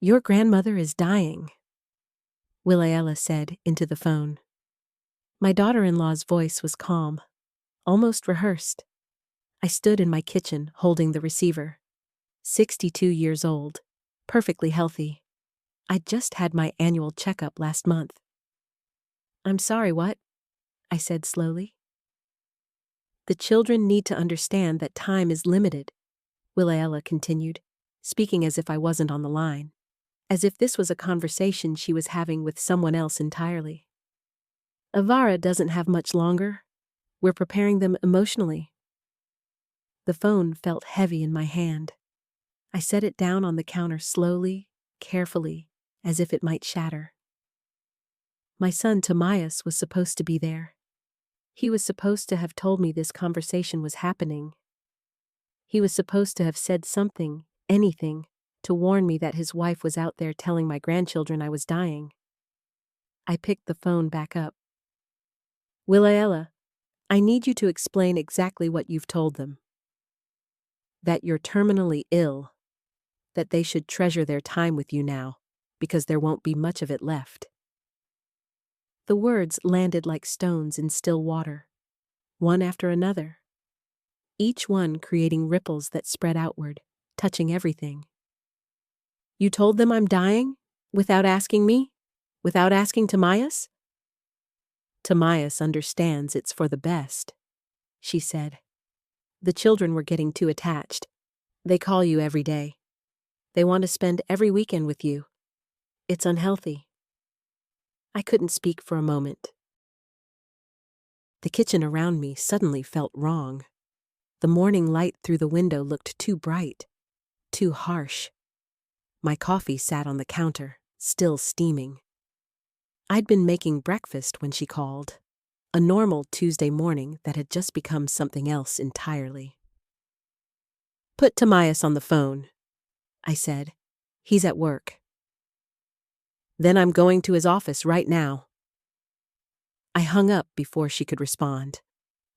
Your grandmother is dying, Williella said into the phone. My daughter-in-law's voice was calm, almost rehearsed. I stood in my kitchen holding the receiver. 62 years old, perfectly healthy. I'd just had my annual checkup last month. I'm sorry, what? I said slowly. The children need to understand that time is limited, Williella continued, speaking as if I wasn't on the line, as if this was a conversation she was having with someone else entirely. Avara doesn't have much longer. We're preparing them emotionally. The phone felt heavy in my hand. I set it down on the counter slowly, carefully, as if it might shatter. My son Tomias was supposed to be there. He was supposed to have told me this conversation was happening. He was supposed to have said something, anything, to warn me that his wife was out there telling my grandchildren I was dying. I picked the phone back up. Williella, I need you to explain exactly what you've told them. That you're terminally ill. That they should treasure their time with you now, because there won't be much of it left. The words landed like stones in still water, one after another, each one creating ripples that spread outward, touching everything. You told them I'm dying? Without asking me? Without asking Tomias? Tomias understands it's for the best, she said. The children were getting too attached. They call you every day. They want to spend every weekend with you. It's unhealthy. I couldn't speak for a moment. The kitchen around me suddenly felt wrong. The morning light through the window looked too bright, too harsh. My coffee sat on the counter, still steaming. I'd been making breakfast when she called, a normal Tuesday morning that had just become something else entirely. Put Tomias on the phone, I said. He's at work. Then I'm going to his office right now. I hung up before she could respond.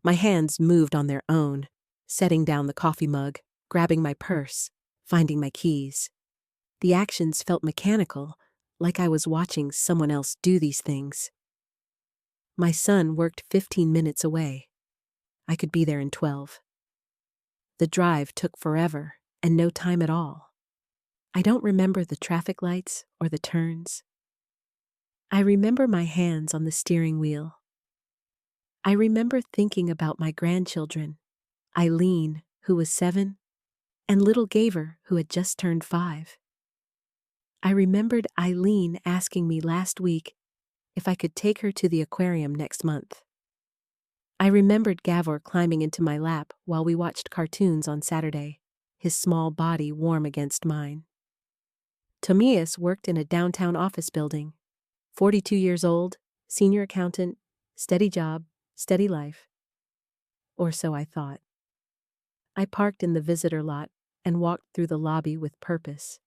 My hands moved on their own, setting down the coffee mug, grabbing my purse, finding my keys. The actions felt mechanical, like I was watching someone else do these things. My son worked 15 minutes away. I could be there in 12. The drive took forever and no time at all. I don't remember the traffic lights or the turns. I remember my hands on the steering wheel. I remember thinking about my grandchildren, Eileen, who was 7, and little Gaver, who had just turned 5. I remembered Eileen asking me last week if I could take her to the aquarium next month. I remembered Gavor climbing into my lap while we watched cartoons on Saturday, his small body warm against mine. Tomias worked in a downtown office building. 42 years old, senior accountant, steady job, steady life. Or so I thought. I parked in the visitor lot and walked through the lobby with purpose.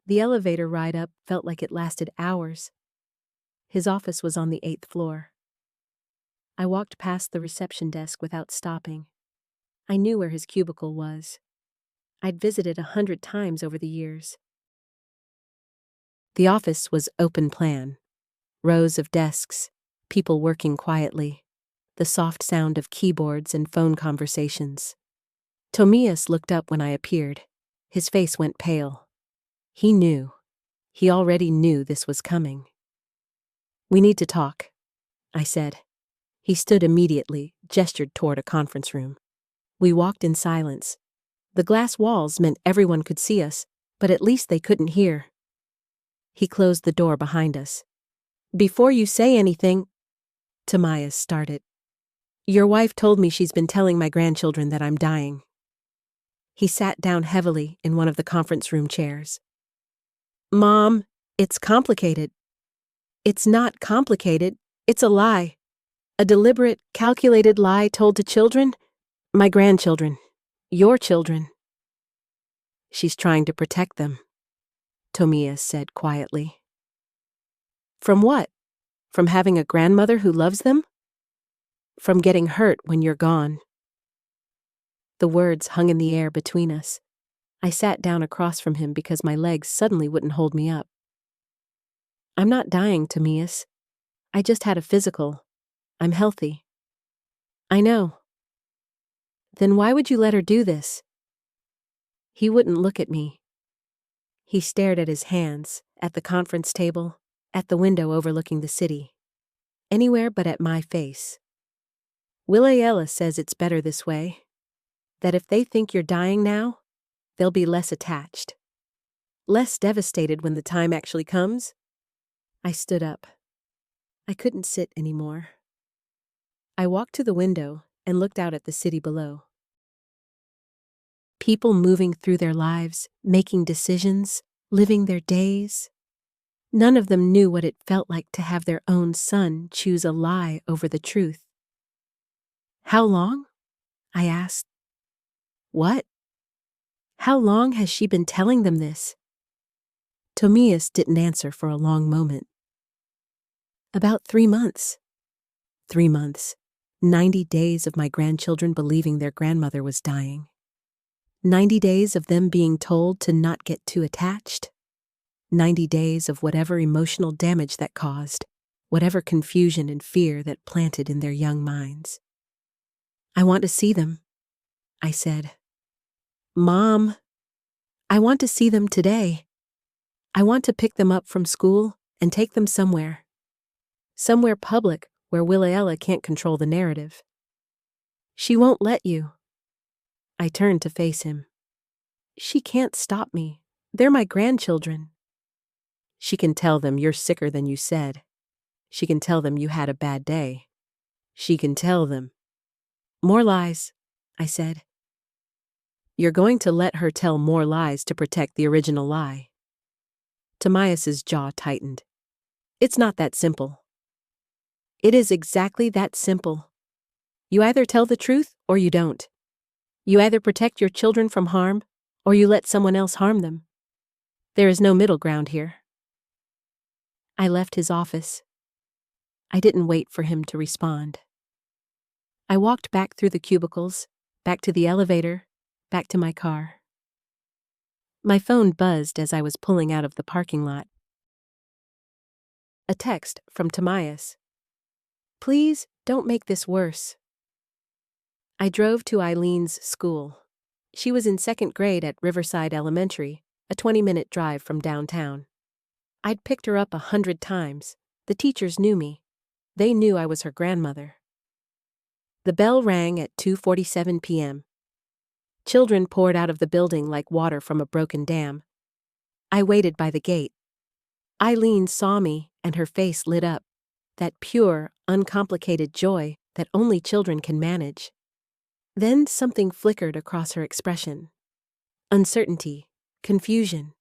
The elevator ride up felt like it lasted hours. His office was on the 8th floor. I walked past the reception desk without stopping. I knew where his cubicle was. I'd visited 100 times over the years. The office was open plan. Rows of desks, people working quietly, the soft sound of keyboards and phone conversations. Tomias looked up when I appeared. His face went pale. He knew. He already knew this was coming. We need to talk, I said. He stood immediately, gestured toward a conference room. We walked in silence. The glass walls meant everyone could see us, but at least they couldn't hear. He closed the door behind us. Before you say anything, Tomias started. Your wife told me she's been telling my grandchildren that I'm dying. He sat down heavily in one of the conference room chairs. Mom, it's complicated. It's not complicated. It's a lie. A deliberate, calculated lie told to children. My grandchildren. Your children. She's trying to protect them, Tomias said quietly. From what? From having a grandmother who loves them? From getting hurt when you're gone. The words hung in the air between us. I sat down across from him because my legs suddenly wouldn't hold me up. I'm not dying, Tomias. I just had a physical. I'm healthy. I know. Then why would you let her do this? He wouldn't look at me. He stared at his hands, at the conference table, at the window overlooking the city. Anywhere but at my face. Williella says it's better this way. That if they think you're dying now, they'll be less attached. Less devastated when the time actually comes. I stood up. I couldn't sit anymore. I walked to the window and looked out at the city below. People moving through their lives, making decisions, living their days. None of them knew what it felt like to have their own son choose a lie over the truth. How long? I asked. What? How long has she been telling them this? Tomias didn't answer for a long moment. About 3 months. 3 months. 90 days of my grandchildren believing their grandmother was dying. 90 days of them being told to not get too attached. 90 days of whatever emotional damage that caused, whatever confusion and fear that planted in their young minds. I want to see them, I said. Mom, I want to see them today. I want to pick them up from school and take them somewhere. Somewhere public where Williella can't control the narrative. She won't let you. I turned to face him. She can't stop me. They're my grandchildren. She can tell them you're sicker than you said. She can tell them you had a bad day. She can tell them. More lies, I said. You're going to let her tell more lies to protect the original lie. Tomias's jaw tightened. It's not that simple. It is exactly that simple. You either tell the truth or you don't. You either protect your children from harm or you let someone else harm them. There is no middle ground here. I left his office. I didn't wait for him to respond. I walked back through the cubicles, back to the elevator, back to my car. My phone buzzed as I was pulling out of the parking lot. A text from Tomias. Please don't make this worse. I drove to Eileen's school. She was in 2nd grade at Riverside Elementary, a 20-minute drive from downtown. I'd picked her up 100 times. The teachers knew me. They knew I was her grandmother. The bell rang at 2:47 p.m. Children poured out of the building like water from a broken dam. I waited by the gate. Eileen saw me and her face lit up. That pure, uncomplicated joy that only children can manage. Then something flickered across her expression. Uncertainty, confusion.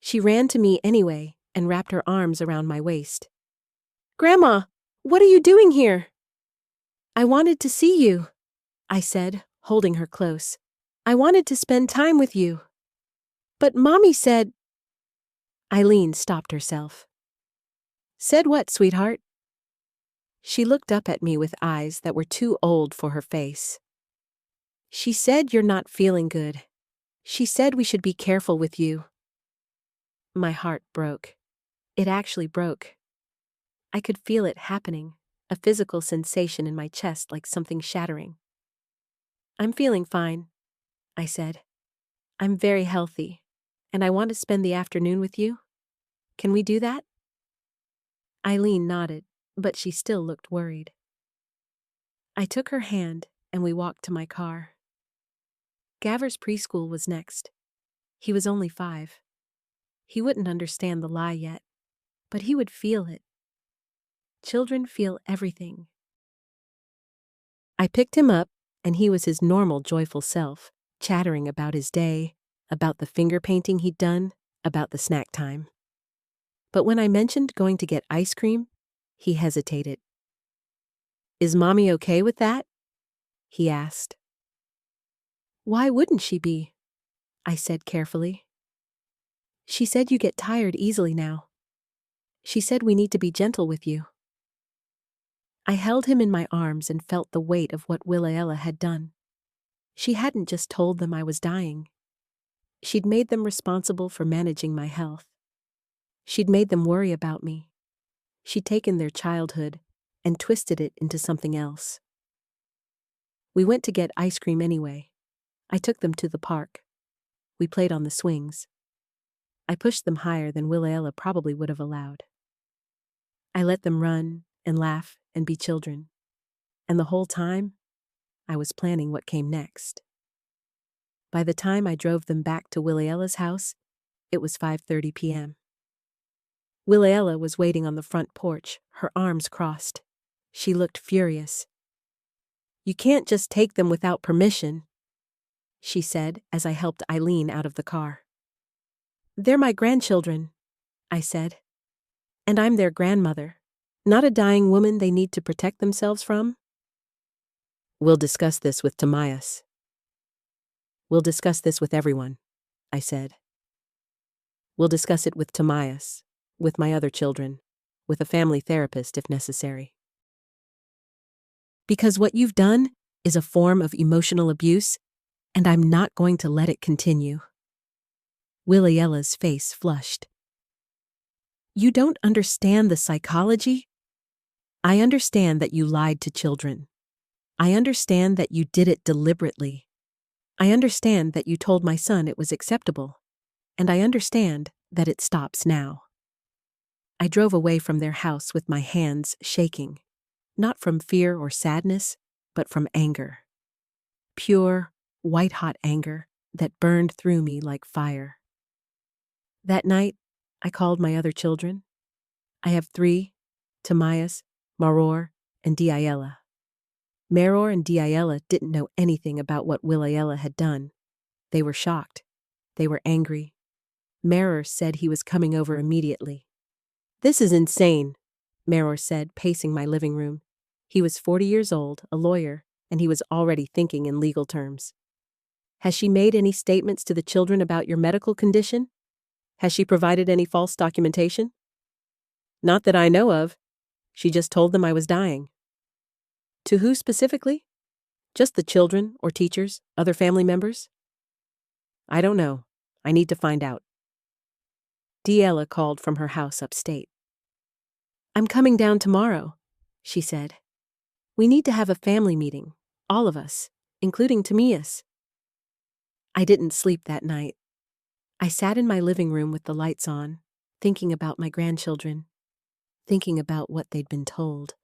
She ran to me anyway and wrapped her arms around my waist. Grandma, what are you doing here? I wanted to see you, I said, holding her close. I wanted to spend time with you. But Mommy said... Eileen stopped herself. Said what, sweetheart? She looked up at me with eyes that were too old for her face. She said you're not feeling good. She said we should be careful with you. My heart broke. It actually broke. I could feel it happening, a physical sensation in my chest like something shattering. I'm feeling fine, I said. I'm very healthy, and I want to spend the afternoon with you. Can we do that? Eileen nodded, but she still looked worried. I took her hand, and we walked to my car. Gaver's preschool was next. He was only 5. He wouldn't understand the lie yet, but he would feel it. Children feel everything. I picked him up, and he was his normal, joyful self, chattering about his day, about the finger painting he'd done, about the snack time. But when I mentioned going to get ice cream, he hesitated. Is Mommy okay with that? He asked. Why wouldn't she be? I said carefully. She said you get tired easily now. She said we need to be gentle with you. I held him in my arms and felt the weight of what Williella had done. She hadn't just told them I was dying. She'd made them responsible for managing my health. She'd made them worry about me. She'd taken their childhood and twisted it into something else. We went to get ice cream anyway. I took them to the park. We played on the swings. I pushed them higher than Willaella probably would have allowed. I let them run and laugh and be children. And the whole time, I was planning what came next. By the time I drove them back to Willaella's house, it was 5:30 p.m. Willaella was waiting on the front porch, her arms crossed. She looked furious. "You can't just take them without permission," she said as I helped Eileen out of the car. "They're my grandchildren," I said. "And I'm their grandmother, not a dying woman they need to protect themselves from." "We'll discuss this with Tomias." "We'll discuss this with everyone," I said. "We'll discuss it with Tomias, with my other children, with a family therapist if necessary. Because what you've done is a form of emotional abuse, and I'm not going to let it continue." Williella's face flushed. "You don't understand the psychology? I understand that you lied to children. I understand that you did it deliberately. I understand that you told my son it was acceptable, and I understand that it stops now." I drove away from their house with my hands shaking, not from fear or sadness, but from anger. Pure, white-hot anger that burned through me like fire. That night, I called my other children. I have 3, Tomias, Maror, and Diella. Maror and Diella didn't know anything about what Willaella had done. They were shocked. They were angry. Maror said he was coming over immediately. "This is insane," Maror said, pacing my living room. He was 40 years old, a lawyer, and he was already thinking in legal terms. "Has she made any statements to the children about your medical condition? Has she provided any false documentation?" "Not that I know of. She just told them I was dying." "To who specifically? Just the children or teachers, other family members?" "I don't know. I need to find out." Diella called from her house upstate. "I'm coming down tomorrow," she said. "We need to have a family meeting, all of us, including Tomias." I didn't sleep that night. I sat in my living room with the lights on, thinking about my grandchildren, thinking about what they'd been told,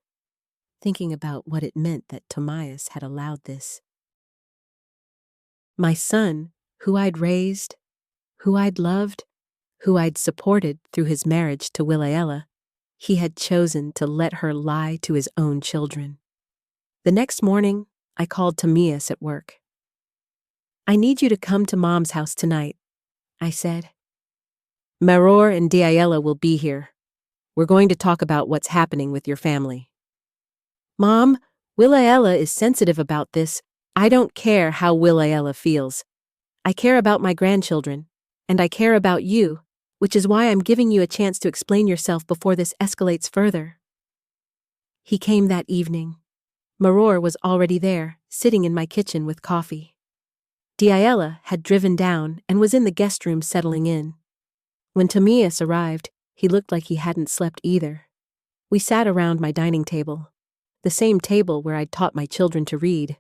thinking about what it meant that Tomias had allowed this. My son, who I'd raised, who I'd loved, who I'd supported through his marriage to Willaella, he had chosen to let her lie to his own children. The next morning, I called Tomias at work. "I need you to come to Mom's house tonight," I said. "Maror and Diella will be here. We're going to talk about what's happening with your family." "Mom, Willaella is sensitive about this. I don't care how Willaella feels. I care about my grandchildren, and I care about you, which is why I'm giving you a chance to explain yourself before this escalates further." He came that evening. Maror was already there, sitting in my kitchen with coffee. Diella had driven down and was in the guest room settling in. When Tomias arrived, he looked like he hadn't slept either. We sat around my dining table, the same table where I'd taught my children to read,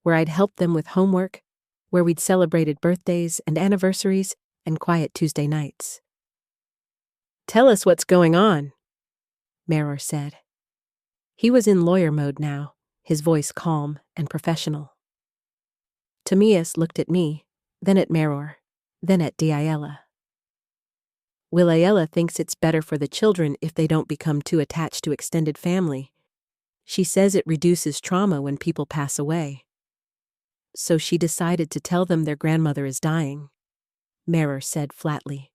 where I'd helped them with homework, where we'd celebrated birthdays and anniversaries and quiet Tuesday nights. "Tell us what's going on," Maror said. He was in lawyer mode now, his voice calm and professional. Tomias looked at me, then at Maror, then at Diella. "Willaella thinks it's better for the children if they don't become too attached to extended family. She says it reduces trauma when people pass away. So she decided to tell them their grandmother is dying," Maror said flatly.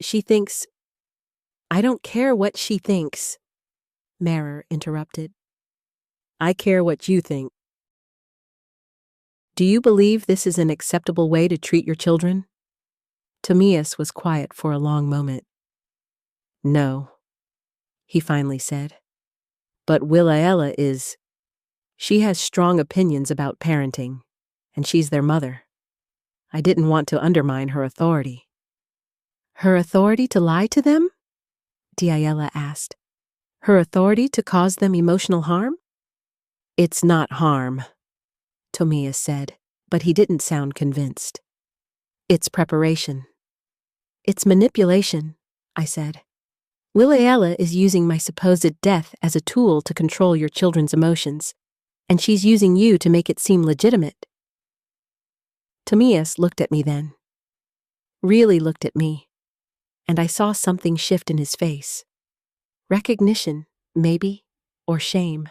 "She thinks—" "I don't care what she thinks," Maror interrupted. "I care what you think. Do you believe this is an acceptable way to treat your children?" Tomias was quiet for a long moment. "No," he finally said. "But Willaella is. She has strong opinions about parenting, and she's their mother. I didn't want to undermine her authority. Her authority to lie to them? Diayela asked. Her authority to cause them emotional harm? It's not harm, Tomias said, but he didn't sound convinced. It's preparation. It's manipulation, I said. Wilayela is using my supposed death as a tool to control your children's emotions, and she's using you to make it seem legitimate. Tomias looked at me then. Really looked at me, and I saw something shift in his face. Recognition, maybe, or shame.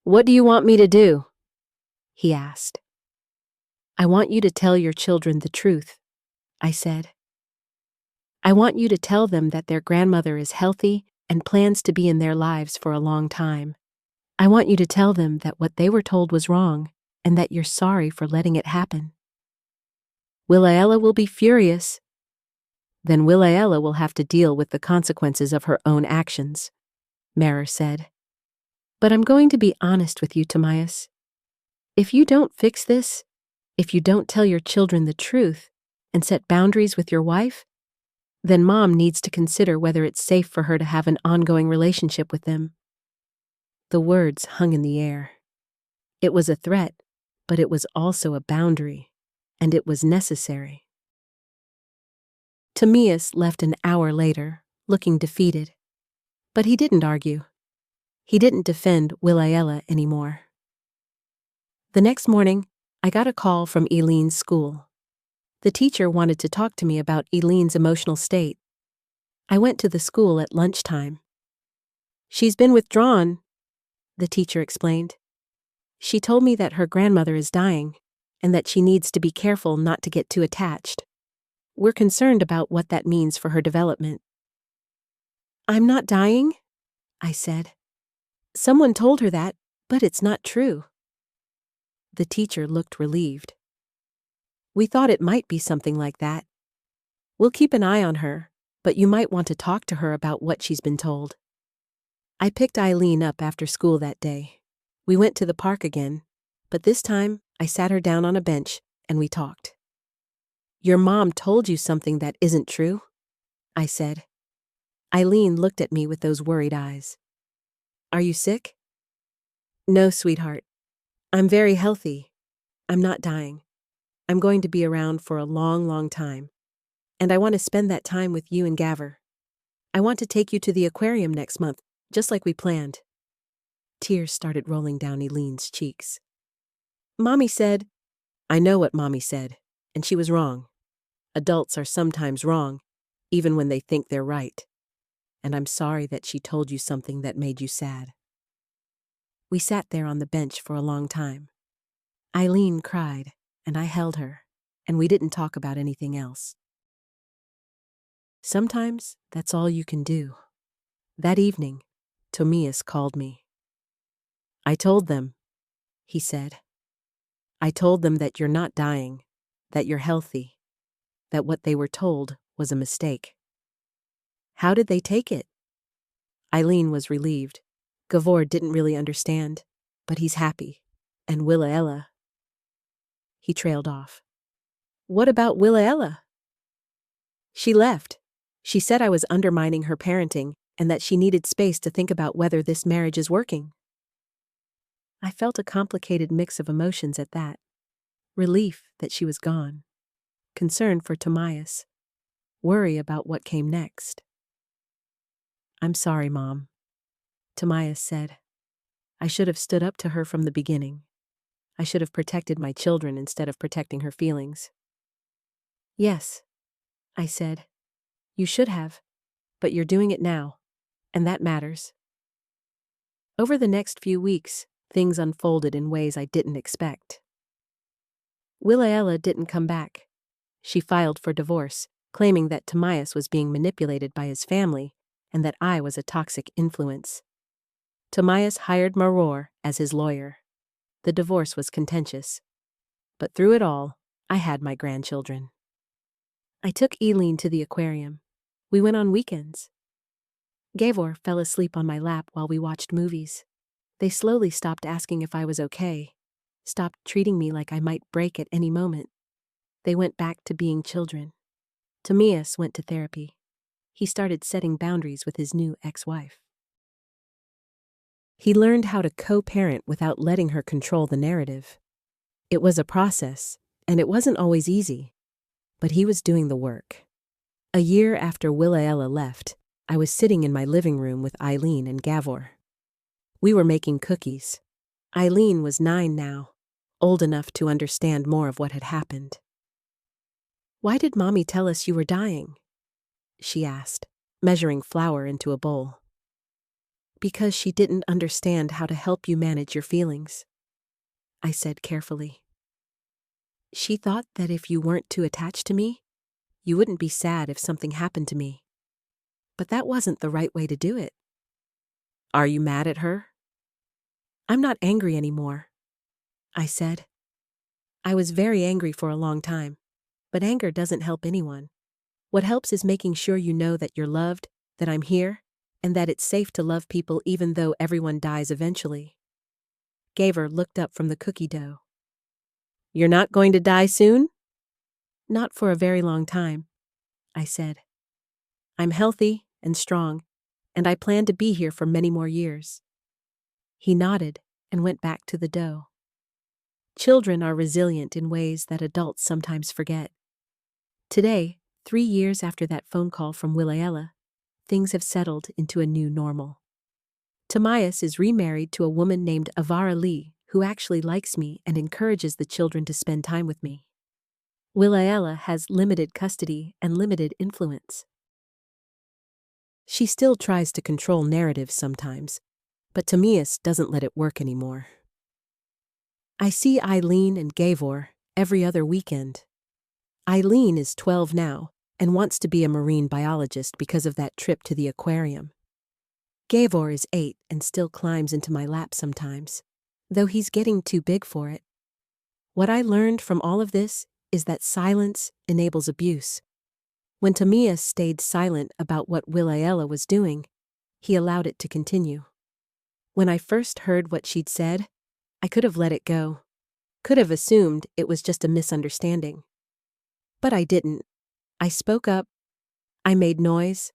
What do you want me to do? He asked. I want you to tell your children the truth, I said. I want you to tell them that their grandmother is healthy and plans to be in their lives for a long time. I want you to tell them that what they were told was wrong and that you're sorry for letting it happen. Wilayela will be furious. Then Wilayela will have to deal with the consequences of her own actions, Merer said. But I'm going to be honest with you, Tomias. If you don't fix this, if you don't tell your children the truth and set boundaries with your wife, then Mom needs to consider whether it's safe for her to have an ongoing relationship with them. The words hung in the air. It was a threat, but it was also a boundary, and it was necessary. Tomias left an hour later, looking defeated. But he didn't argue. He didn't defend Wilayela anymore. The next morning, I got a call from Eileen's school. The teacher wanted to talk to me about Eileen's emotional state. I went to the school at lunchtime. She's been withdrawn, the teacher explained. She told me that her grandmother is dying and that she needs to be careful not to get too attached. We're concerned about what that means for her development. I'm not dying, I said. Someone told her that, but it's not true. The teacher looked relieved. We thought it might be something like that. We'll keep an eye on her, but you might want to talk to her about what she's been told. I picked Eileen up after school that day. We went to the park again, but this time I sat her down on a bench and we talked. Your mom told you something that isn't true? I said. Eileen looked at me with those worried eyes. Are you sick? No, sweetheart. I'm very healthy. I'm not dying. I'm going to be around for a long, long time. And I want to spend that time with you and Gavin. I want to take you to the aquarium next month, just like we planned. Tears started rolling down Eileen's cheeks. Mommy said, I know what Mommy said, and she was wrong. Adults are sometimes wrong, even when they think they're right. And I'm sorry that she told you something that made you sad. We sat there on the bench for a long time. Eileen cried, and I held her, and we didn't talk about anything else. Sometimes that's all you can do. That evening, Tomias called me. I told them, he said. I told them that you're not dying, that you're healthy, that what they were told was a mistake. How did they take it? Eileen was relieved. Gavor didn't really understand, but he's happy. And Wilayela. He trailed off. What about Wilayela? She left. She said I was undermining her parenting and that she needed space to think about whether this marriage is working. I felt a complicated mix of emotions at that. Relief that she was gone. Concern for Tomias. Worry about what came next. I'm sorry, Mom, Tomias said. I should have stood up to her from the beginning. I should have protected my children instead of protecting her feelings. Yes, I said. You should have, but you're doing it now, and that matters. Over the next few weeks, things unfolded in ways I didn't expect. Wilayela didn't come back. She filed for divorce, claiming that Tomias was being manipulated by his family and that I was a toxic influence. Tomias hired Maror as his lawyer. The divorce was contentious. But through it all, I had my grandchildren. I took Eileen to the aquarium. We went on weekends. Gavor fell asleep on my lap while we watched movies. They slowly stopped asking if I was okay, stopped treating me like I might break at any moment. They went back to being children. Tomias went to therapy. He started setting boundaries with his new ex-wife. He learned how to co-parent without letting her control the narrative. It was a process, and it wasn't always easy, but he was doing the work. A year after Willaella left, I was sitting in my living room with Eileen and Gavor. We were making cookies. Eileen was 9 now, old enough to understand more of what had happened. "Why did Mommy tell us you were dying?" she asked, measuring flour into a bowl. "Because she didn't understand how to help you manage your feelings," I said carefully. "She thought that if you weren't too attached to me, you wouldn't be sad if something happened to me. But that wasn't the right way to do it." "Are you mad at her?" "I'm not angry anymore," I said. I was very angry for a long time, but anger doesn't help anyone. What helps is making sure you know that you're loved, that I'm here, and that it's safe to love people even though everyone dies eventually. Gavor looked up from the cookie dough. "You're not going to die soon?" "Not for a very long time," I said. "I'm healthy and strong, and I plan to be here for many more years." He nodded and went back to the dough. Children are resilient in ways that adults sometimes forget. Today, 3 years after that phone call from Willaella, things have settled into a new normal. Tomias is remarried to a woman named Avara Lee, who actually likes me and encourages the children to spend time with me. Willaella has limited custody and limited influence. She still tries to control narratives sometimes, but Tomias doesn't let it work anymore. I see Eileen and Gavor every other weekend. Eileen is 12 now and wants to be a marine biologist because of that trip to the aquarium. Gavor is 8 and still climbs into my lap sometimes, though he's getting too big for it. What I learned from all of this is that silence enables abuse. When Tomias stayed silent about what Willaella was doing, he allowed it to continue. When I first heard what she'd said, I could have let it go. Could have assumed it was just a misunderstanding. But I didn't. I spoke up. I made noise.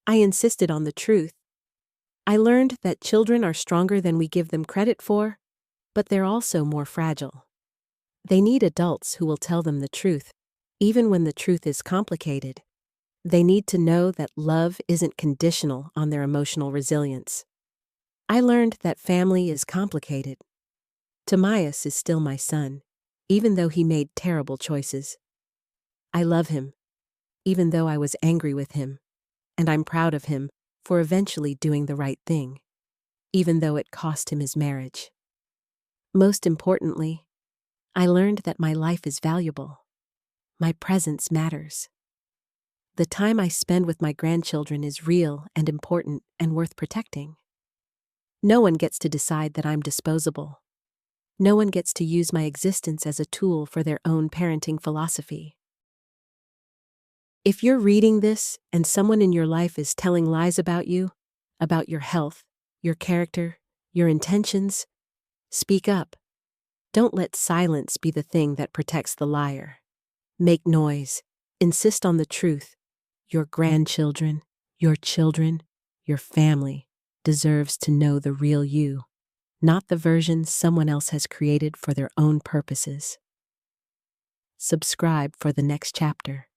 I insisted on the truth. I learned that children are stronger than we give them credit for, but they're also more fragile. They need adults who will tell them the truth, even when the truth is complicated. They need to know that love isn't conditional on their emotional resilience. I learned that family is complicated. Tomias is still my son, even though he made terrible choices. I love him, even though I was angry with him, and I'm proud of him for eventually doing the right thing, even though it cost him his marriage. Most importantly, I learned that my life is valuable. My presence matters. The time I spend with my grandchildren is real and important and worth protecting. No one gets to decide that I'm disposable. No one gets to use my existence as a tool for their own parenting philosophy. If you're reading this and someone in your life is telling lies about you, about your health, your character, your intentions, speak up. Don't let silence be the thing that protects the liar. Make noise. Insist on the truth. Your grandchildren, your children, your family deserves to know the real you, not the version someone else has created for their own purposes. Subscribe for the next chapter.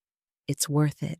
It's worth it.